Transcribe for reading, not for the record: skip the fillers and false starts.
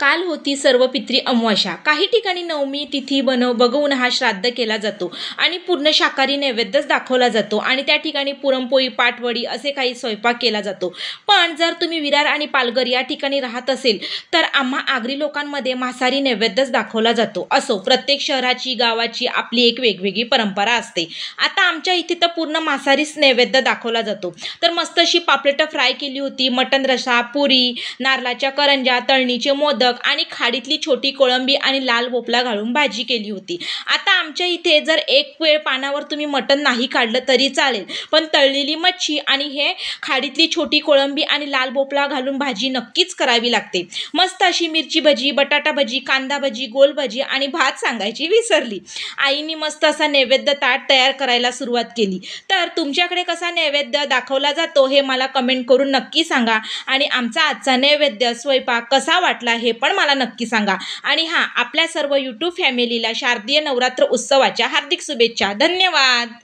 काल होती सर्व पित्री अमावास्या। काही ठिकाणी नवमी तिथी बघून हा श्राद्ध केला जातो आणि पूर्ण शाकाहारी नैवेद्यच दाखवला जातो आणि त्या ठिकाणी पुरणपोळी, पाटवडी असे काही स्वयंपाक केला जातो। पण जर तुम्ही विरार आणि पालघर या ठिकाणी राहत असेल तर आम्हा आगरी लोकांमध्ये मांसाहारी नैवेद्यच दाखवला जातो। असो, प्रत्येक शहराची गावाची आपली एक वेगवेगळी परंपरा असते। आता आमच्या इथे तर पूर्ण मांसाहारीच नैवेद्य दाखवला जातो। तर मस्त अशी पापलेट फ्राय केली होती, मटण रसा, पुरी, नारळाच्या करंज्या, तळणीचे मोदक आणि खाडीतली छोटी कोळंबी आणि लाल भोपळा घालून भाजी केली होती। आता आमच्या इथे जर एक वेळ पानावर तुम्ही मटण नाही काढलं तरी चालेल, पण तळलेली मच्छी आणि हे खाडीतली छोटी कोळंबी आणि लाल भोपळा घालून भाजी नक्कीच करावी लागते। मस्त अशी मिरची भजी, बटाटा भजी, कांदा भजी, गोल भजी आणि भात सांगायची विसरली। आईनी मस्त असा नैवेद्य ताट तयार करायला सुरुवात केली। तर तुमच्याकडे कसा नैवेद्य दाखवला जातो हे मला कमेंट करून नक्की सांगा आणि आमचा आजचा नैवेद्य स्वयंपाक कसा वाटला हे पण मला नक्की सांगा। आणि आपल्या सर्व YouTube फॅमिलीला शारदीय नवरात्र उत्सवाच्या हार्दिक शुभेच्छा। धन्यवाद।